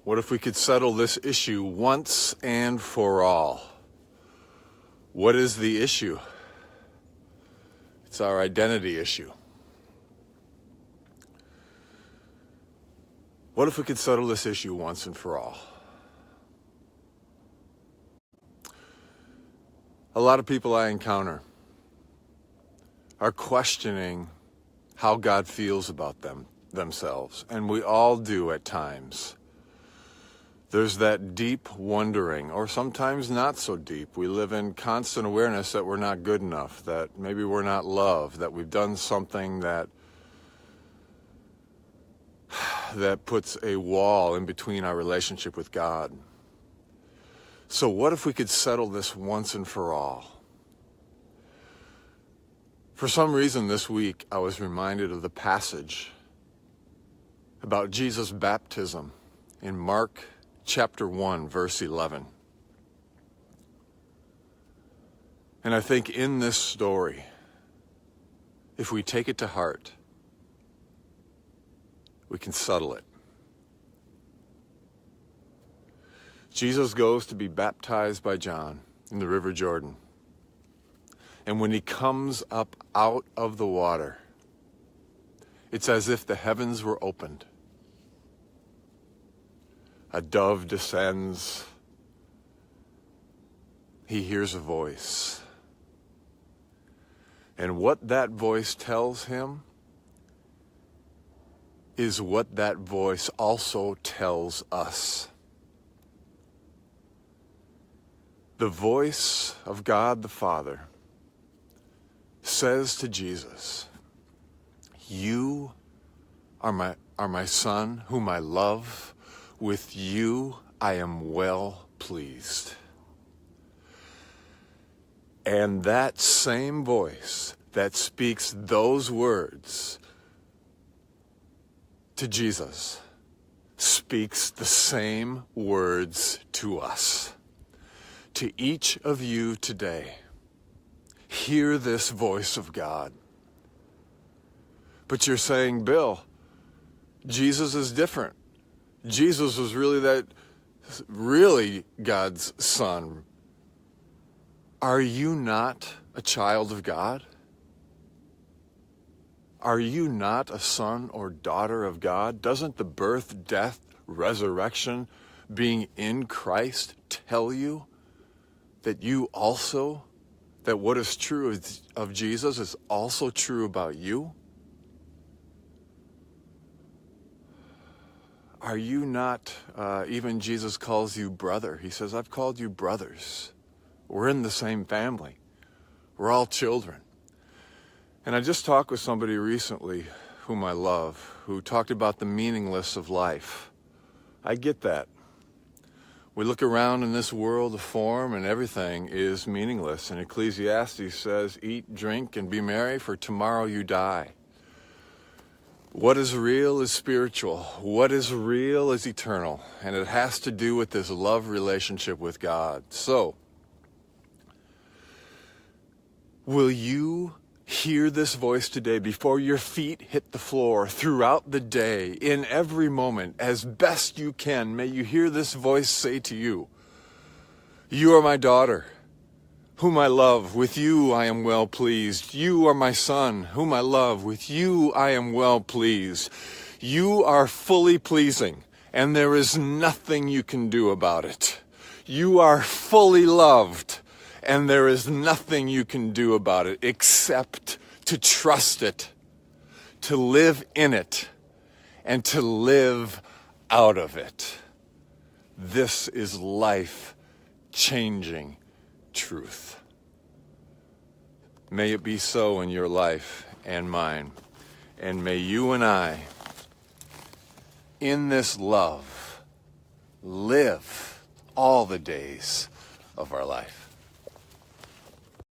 What if we could settle this issue once and for all? What is the issue? It's our identity issue. What if we could settle this issue once and for all? A lot of people I encounter are questioning how God feels about themselves, and we all do at times. There's that deep wondering, or sometimes not so deep. We live in constant awareness that we're not good enough, that maybe we're not loved, that we've done something that puts a wall in between our relationship with God. So what if we could settle this once and for all? For some reason this week, I was reminded of the passage about Jesus' baptism in Mark chapter 1, verse 11. And I think in this story, if we take it to heart, we can settle it. Jesus goes to be baptized by John in the River Jordan. And when he comes up out of the water, it's as if the heavens were opened. A dove descends. He hears a voice. And what that voice tells him is what that voice also tells us. The voice of God the Father says to Jesus, "You are my son, whom I love. With you I am well pleased." And that same voice that speaks those words to Jesus speaks the same words to us. To each of you today, hear this voice of God. But you're saying, Bill, Jesus is different. Jesus was really God's son. Are you not a child of God? Are you not a son or daughter of God? Doesn't the birth, death, resurrection, being in Christ tell you that that what is true of Jesus is also true about you? Are you not, even Jesus calls you brother. He says, I've called you brothers. We're in the same family. We're all children. And I just talked with somebody recently whom I love, who talked about the meaningless of life. I get that. We look around in this world of form and everything is meaningless. And Ecclesiastes says, eat, drink, and be merry, for tomorrow you die. What is real is spiritual. What is real is eternal. And it has to do with this love relationship with God. So, will you hear this voice today before your feet hit the floor, throughout the day, in every moment, as best you can? May you hear this voice say to you, you are my daughter, whom I love. With you I am well pleased. You are my son, whom I love. With you I am well pleased. You are fully pleasing, and there is nothing you can do about it. You are fully loved, and there is nothing you can do about it except to trust it, to live in it, and to live out of it. This is life-changing truth. May it be so in your life and mine. And may you and I, in this love, live all the days of our life.